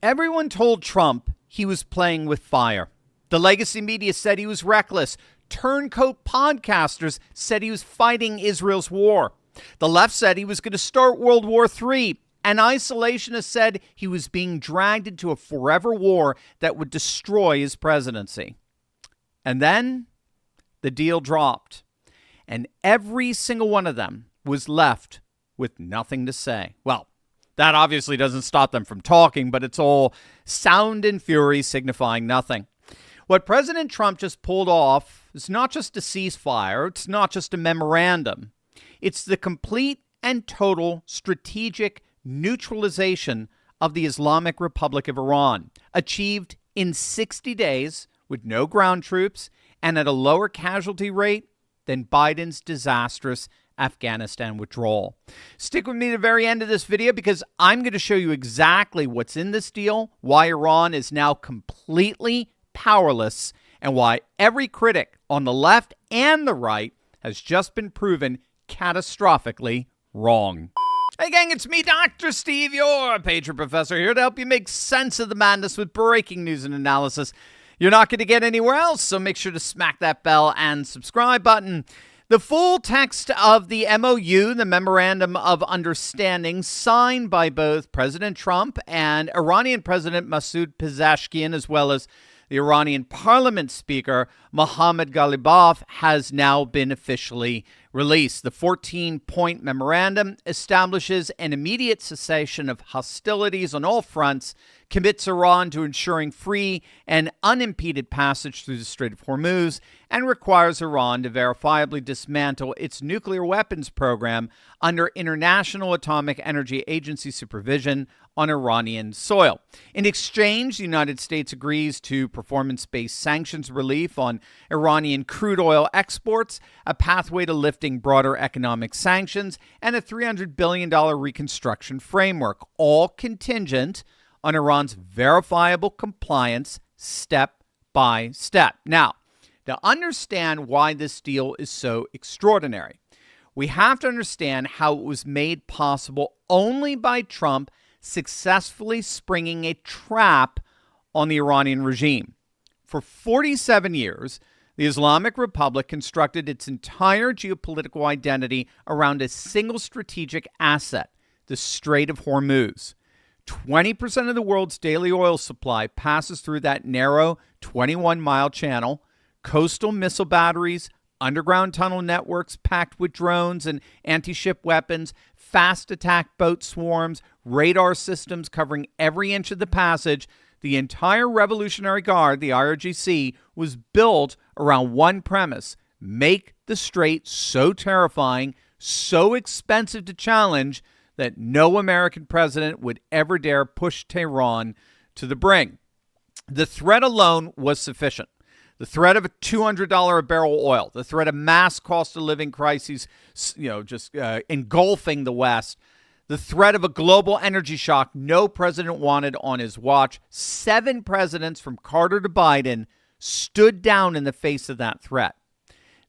Everyone told Trump he was playing with fire. The legacy media said he was reckless. Turncoat podcasters said he was fighting Israel's war. The left said he was going to start World War III. And isolationists said he was being dragged into a forever war that would destroy his presidency. And then the deal dropped. And every single one of them was left with nothing to say. Well, that obviously doesn't stop them from talking, but it's all sound and fury signifying nothing. What President Trump just pulled off is not just a ceasefire. It's not just a memorandum. It's the complete and total strategic neutralization of the Islamic Republic of Iran, achieved in 60 days with no ground troops and at a lower casualty rate than Biden's disastrous Afghanistan withdrawal. Stick with me to the very end of this video because I'm going to show you exactly what's in this deal, why Iran is now completely powerless, and why every critic on the left and the right has just been proven catastrophically wrong. Hey gang, it's me, Dr. Steve, your patron professor, here to help you make sense of the madness with breaking news and analysis you're not going to get anywhere else, so make sure to smack that bell and subscribe button. The full text of the MOU, the Memorandum of Understanding, signed by both President Trump and Iranian President Masoud Pezeshkian, as well as the Iranian Parliament Speaker Mohammad Ghalibaf, has now been officially released. The 14-point memorandum establishes an immediate cessation of hostilities on all fronts, commits Iran to ensuring free and unimpeded passage through the Strait of Hormuz, and requires Iran to verifiably dismantle its nuclear weapons program under International Atomic Energy Agency supervision on Iranian soil. In exchange, the United States agrees to performance-based sanctions relief on Iranian crude oil exports, a pathway to lifting broader economic sanctions, and a $300 billion reconstruction framework, all contingent on Iran's verifiable compliance step by step. Now, to understand why this deal is so extraordinary, we have to understand how it was made possible only by Trump successfully springing a trap on the Iranian regime. For 47 years, the Islamic Republic constructed its entire geopolitical identity around a single strategic asset, the Strait of Hormuz. 20% of the world's daily oil supply passes through that narrow 21-mile channel. Coastal missile batteries, underground tunnel networks packed with drones and anti-ship weapons, fast attack boat swarms, radar systems covering every inch of the passage. The entire Revolutionary Guard, the IRGC, was built around one premise: make the strait so terrifying, so expensive to challenge, that no American president would ever dare push Tehran to the brink. The threat alone was sufficient. The threat of a $200 a barrel oil, the threat of mass cost of living crises, engulfing the West, the threat of a global energy shock no president wanted on his watch. 7 presidents from Carter to Biden stood down in the face of that threat.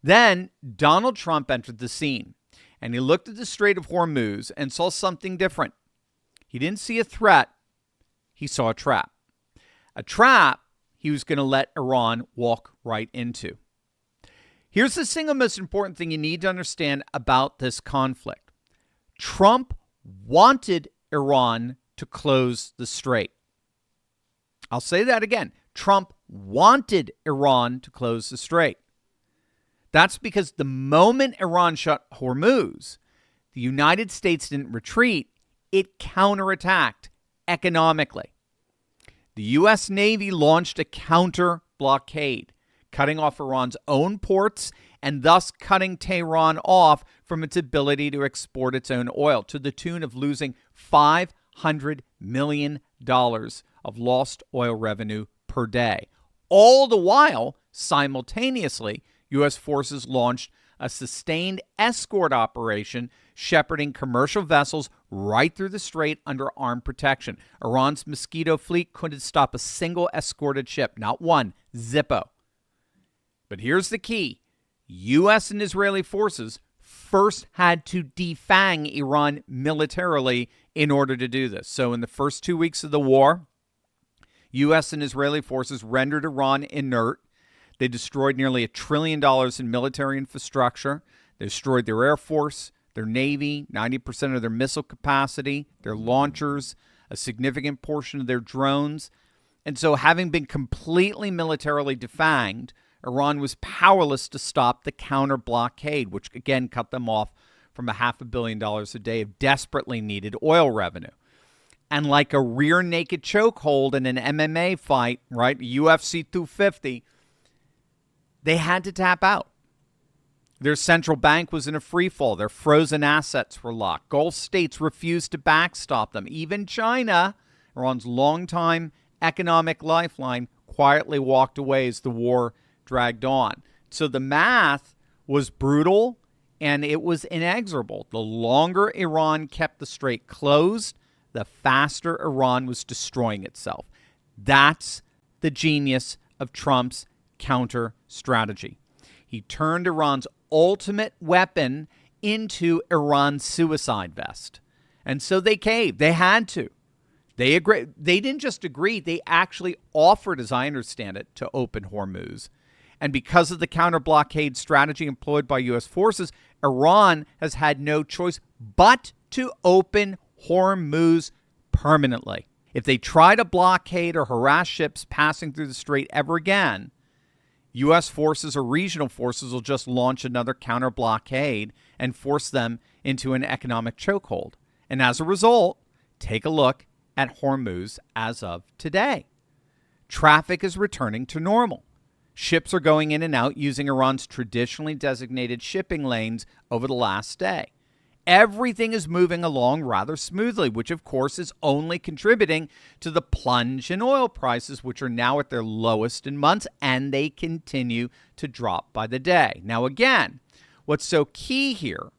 Then Donald Trump entered the scene, and he looked at the Strait of Hormuz and saw something different. He didn't see a threat. He saw a trap. A trap he was going to let Iran walk right into. Here's the single most important thing you need to understand about this conflict. Trump wanted Iran to close the strait. I'll say that again. Trump wanted Iran to close the strait. That's because the moment Iran shut Hormuz, the United States didn't retreat, it counterattacked economically. The U.S. Navy launched a counter blockade, cutting off Iran's own ports and thus cutting Tehran off from its ability to export its own oil, to the tune of losing $500 million of lost oil revenue per day. All the while, simultaneously, U.S. forces launched a sustained escort operation shepherding commercial vessels right through the strait under armed protection. Iran's Mosquito fleet couldn't stop a single escorted ship, not one, zippo. But here's the key. U.S. and Israeli forces first had to defang Iran militarily in order to do this. So in the first 2 weeks of the war, U.S. and Israeli forces rendered Iran inert. They destroyed nearly $1 trillion in military infrastructure. They destroyed their air force, their navy, 90% of their missile capacity, their launchers, a significant portion of their drones. And so, having been completely militarily defanged, Iran was powerless to stop the counter-blockade, which again cut them off from $500 million a day of desperately needed oil revenue. And like a rear naked chokehold in an MMA fight, right, UFC 250, they had to tap out. Their central bank was in a free fall. Their frozen assets were locked. Gulf states refused to backstop them. Even China, Iran's longtime economic lifeline, quietly walked away as the war dragged on. So the math was brutal and it was inexorable. The longer Iran kept the strait closed, the faster Iran was destroying itself. That's the genius of Trump's counter strategy. He turned Iran's ultimate weapon into Iran's suicide vest. And so they caved. They had to. They agreed. They didn't just agree. They actually offered, as I understand it, to open Hormuz. And because of the counter-blockade strategy employed by U.S. forces, Iran has had no choice but to open Hormuz permanently. If they try to blockade or harass ships passing through the strait ever again, U.S. forces or regional forces will just launch another counter-blockade and force them into an economic chokehold. And as a result, take a look at Hormuz as of today. Traffic is returning to normal. Ships are going in and out using Iran's traditionally designated shipping lanes over the last day. Everything is moving along rather smoothly, which of course is only contributing to the plunge in oil prices, which are now at their lowest in months, and they continue to drop by the day. Now again, what's so key here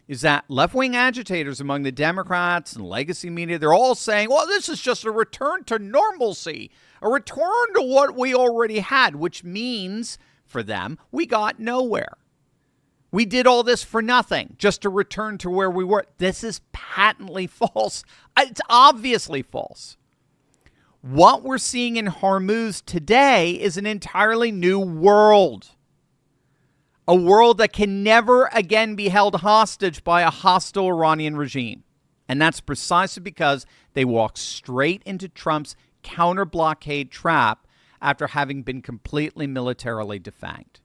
is that left-wing agitators among the Democrats and legacy media, they're all saying, well, this is just a return to normalcy, a return to what we already had, which means for them, we got nowhere. We did all this for nothing, just to return to where we were. This is patently false. It's obviously false. What we're seeing in Hormuz today is an entirely new world. A world that can never again be held hostage by a hostile Iranian regime. And that's precisely because they walked straight into Trump's counter-blockade trap after having been completely militarily defanged.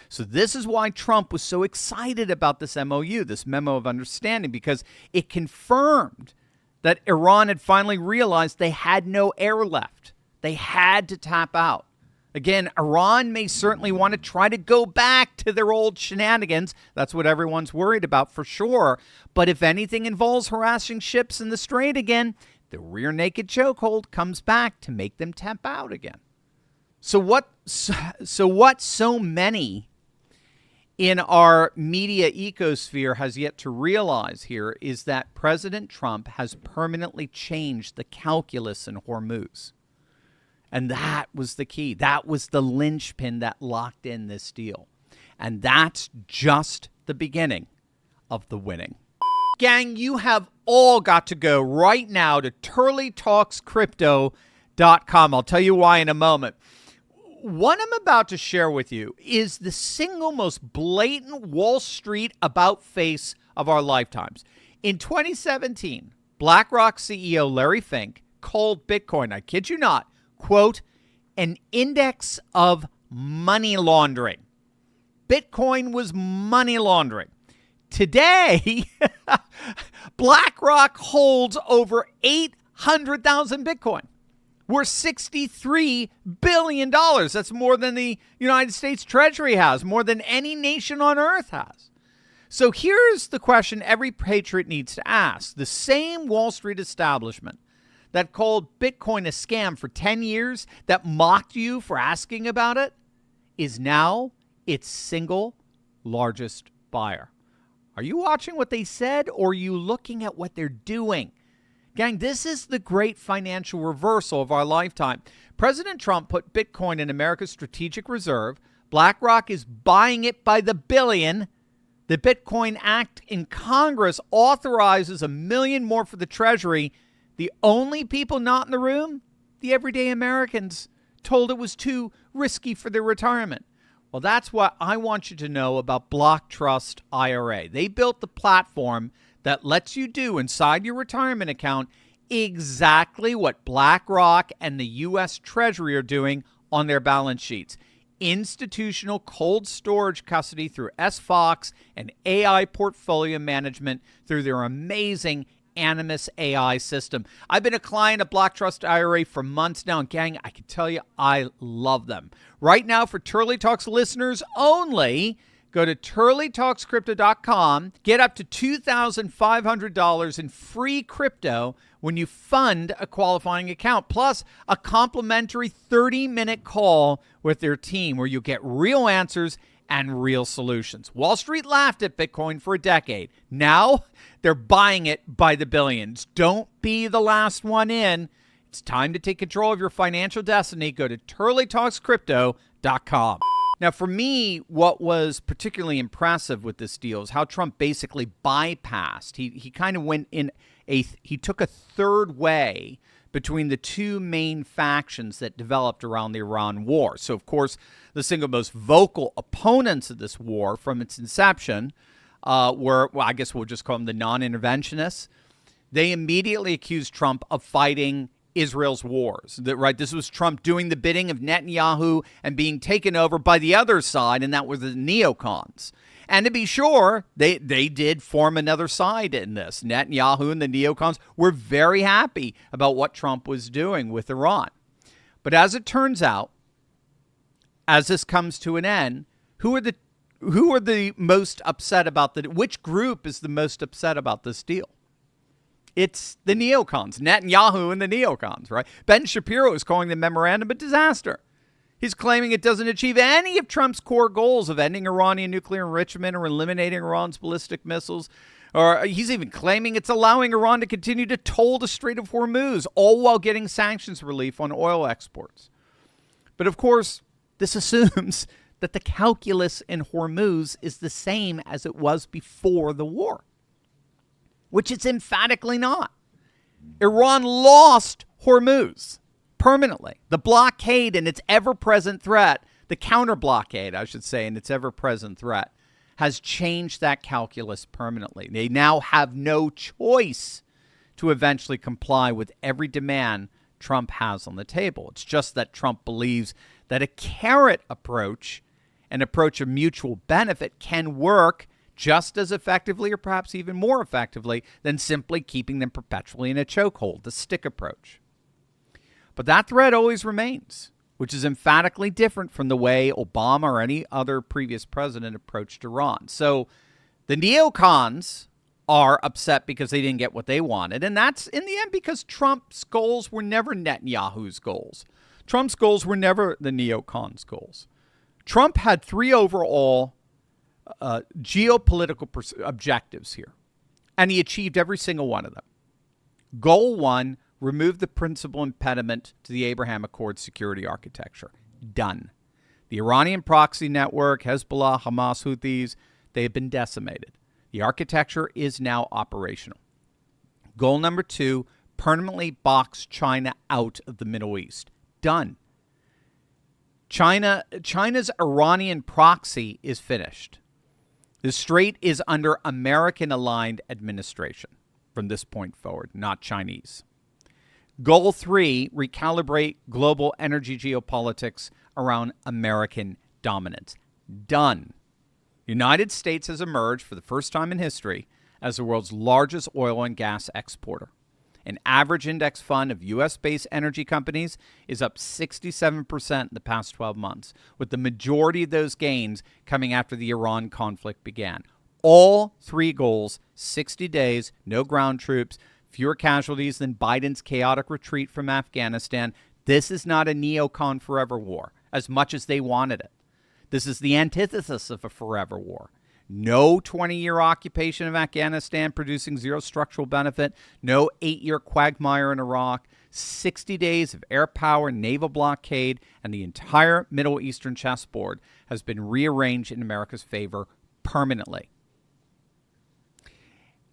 So this is why Trump was so excited about this MOU, this memo of understanding, because it confirmed that Iran had finally realized they had no air left. They had to tap out. Again, Iran may certainly want to try to go back to their old shenanigans. That's what everyone's worried about for sure. But if anything involves harassing ships in the strait again, the rear naked chokehold comes back to make them tap out again. So what so many in our media ecosphere has yet to realize here is that President Trump has permanently changed the calculus in Hormuz. And that was the key. That was the linchpin that locked in this deal. And that's just the beginning of the winning. Gang, you have all got to go right now to turleytalkscrypto.com. I'll tell you why in a moment. What I'm about to share with you is the single most blatant Wall Street about-face of our lifetimes. In 2017, BlackRock CEO Larry Fink called Bitcoin, I kid you not, quote, an index of money laundering. Bitcoin was money laundering. Today, BlackRock holds over 800,000 Bitcoin. We're $63 billion. That's more than the United States Treasury has, more than any nation on earth has. So here's the question every patriot needs to ask. The same Wall Street establishment that called Bitcoin a scam for 10 years, that mocked you for asking about it, is now its single largest buyer. Are you watching what they said, or are you looking at what they're doing? Gang, this is the great financial reversal of our lifetime. President Trump put Bitcoin in America's strategic reserve. BlackRock is buying it by the billion. The Bitcoin Act in Congress authorizes $1 million more for the Treasury. The only people not in the room? the everyday Americans told it was too risky for their retirement. Well, that's what I want you to know about Block Trust IRA. They built the platform that lets you do inside your retirement account exactly what BlackRock and the U.S. Treasury are doing on their balance sheets. Institutional cold storage custody through SFOX and AI portfolio management through their amazing Animus AI system. I've been a client of Block Trust IRA for months now, and gang, I can tell you I love them. Right now, for Turley Talks listeners only, go to turleytalkscrypto.com, get up to $2,500 in free crypto when you fund a qualifying account, plus a complimentary 30-minute call with their team where you'll get real answers and real solutions. Wall Street laughed at Bitcoin for a decade. Now they're buying it by the billions. Don't be the last one in. It's time to take control of your financial destiny. Go to turleytalkscrypto.com. Now, for me, what was particularly impressive with this deal is how Trump basically bypassed. He kind of went in he took a third way between the two main factions that developed around the Iran war. So, of course, the single most vocal opponents of this war from its inception were, well, I guess we'll just call them the non-interventionists. They immediately accused Trump of fighting Israel's wars. Right? This was Trump doing the bidding of Netanyahu and being taken over by the other side, and that was the neocons. And to be sure, they did form another side in this. Netanyahu and the neocons were very happy about what Trump was doing with Iran. But as it turns out, as this comes to an end, who are the most upset about which group is the most upset about this deal? It's the neocons, Netanyahu and the neocons, right? Ben Shapiro is calling the memorandum a disaster. He's claiming it doesn't achieve any of Trump's core goals of ending Iranian nuclear enrichment or eliminating Iran's ballistic missiles. Or he's even claiming it's allowing Iran to continue to toll the Strait of Hormuz, all while getting sanctions relief on oil exports. But of course, this assumes that the calculus in Hormuz is the same as it was before the war, which it's emphatically not. Iran lost Hormuz permanently. The blockade and its ever-present threat, the counter-blockade, I should say, and its ever-present threat, has changed that calculus permanently. They now have no choice to eventually comply with every demand Trump has on the table. It's just that Trump believes that a carrot approach, an approach of mutual benefit, can work just as effectively or perhaps even more effectively than simply keeping them perpetually in a chokehold, the stick approach. But that threat always remains, which is emphatically different from the way Obama or any other previous president approached Iran. So the neocons are upset because they didn't get what they wanted. And that's, in the end, because Trump's goals were never Netanyahu's goals. Trump's goals were never the neocons' goals. Trump had three overall geopolitical objectives here, and he achieved every single one of them. Goal one, remove the principal impediment to the Abraham Accords security architecture. Done. The Iranian proxy network, Hezbollah, Hamas, Houthis, they have been decimated. The architecture is now operational. Goal number two, permanently box China out of the Middle East. Done. China's Iranian proxy is finished. The strait is under American-aligned administration from this point forward, not Chinese. Goal three, recalibrate global energy geopolitics around American dominance. Done. The United States has emerged for the first time in history as the world's largest oil and gas exporter. An average index fund of U.S.-based energy companies is up 67% in the past 12 months, with the majority of those gains coming after the Iran conflict began. All three goals, 60 days, no ground troops, fewer casualties than Biden's chaotic retreat from Afghanistan. This is not a neocon forever war, as much as they wanted it. This is the antithesis of a forever war. No 20-year occupation of Afghanistan producing zero structural benefit. No 8-year quagmire in Iraq. 60 days of air power, naval blockade, and the entire Middle Eastern chessboard has been rearranged in America's favor permanently.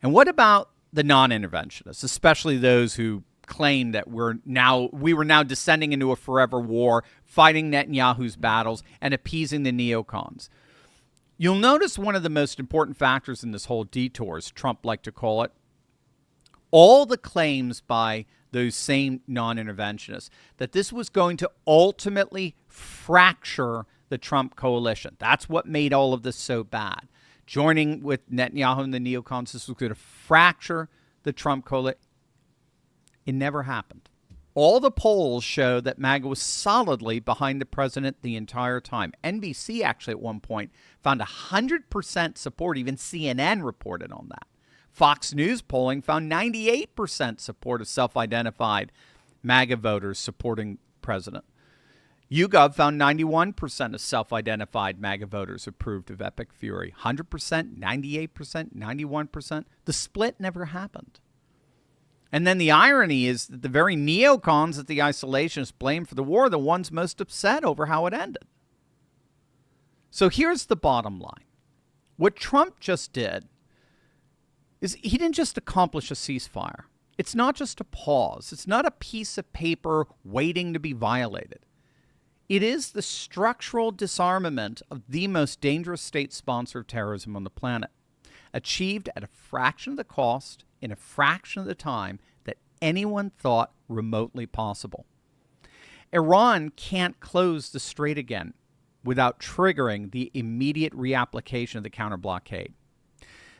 And what about the non-interventionists, especially those who claim that we were now descending into a forever war, fighting Netanyahu's battles and appeasing the neocons. You'll notice one of the most important factors in this whole detour, as Trump liked to call it, all the claims by those same non-interventionists that this was going to ultimately fracture the Trump coalition. That's what made all of this so bad. Joining with Netanyahu and the neocons, this was going to fracture the Trump coalition. It never happened. All the polls show that MAGA was solidly behind the president the entire time. NBC actually at one point found 100% support. Even CNN reported on that. Fox News polling found 98% support of self-identified MAGA voters supporting president. YouGov found 91% of self-identified MAGA voters approved of Epic Fury. 100%, 98%, 91%. The split never happened. And then the irony is that the very neocons that the isolationists blame for the war are the ones most upset over how it ended. So here's the bottom line. What Trump just did is he didn't just accomplish a ceasefire. It's not just a pause. It's not a piece of paper waiting to be violated. It is the structural disarmament of the most dangerous state sponsor of terrorism on the planet, achieved at a fraction of the cost in a fraction of the time that anyone thought remotely possible. Iran can't close the strait again without triggering the immediate reapplication of the counter-blockade.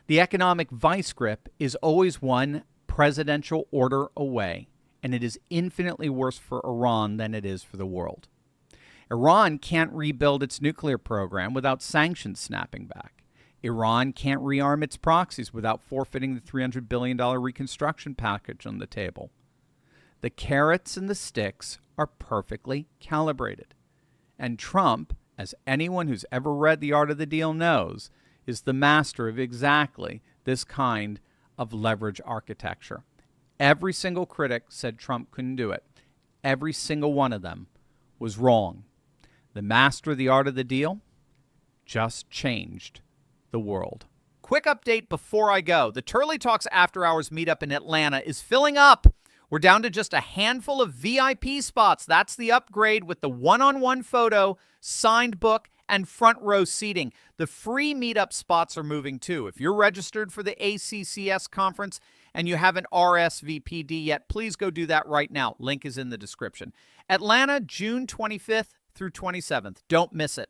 The economic vice grip is always one presidential order away, and it is infinitely worse for Iran than it is for the world. Iran can't rebuild its nuclear program without sanctions snapping back. Iran can't rearm its proxies without forfeiting the $300 billion reconstruction package on the table. The carrots and the sticks are perfectly calibrated. And Trump, as anyone who's ever read The Art of the Deal knows, is the master of exactly this kind of leverage architecture. Every single critic said Trump couldn't do it. Every single one of them was wrong. The master of the art of the deal just changed the world. Quick update before I go. The Turley Talks After Hours meetup in Atlanta is filling up. We're down to just a handful of VIP spots. That's the upgrade with the one-on-one photo, signed book, and front row seating. The free meetup spots are moving too. If you're registered for the ACCS conference and you haven't RSVP'd yet, please go do that right now. Link is in the description. Atlanta, June 25th through 27th. Don't miss it.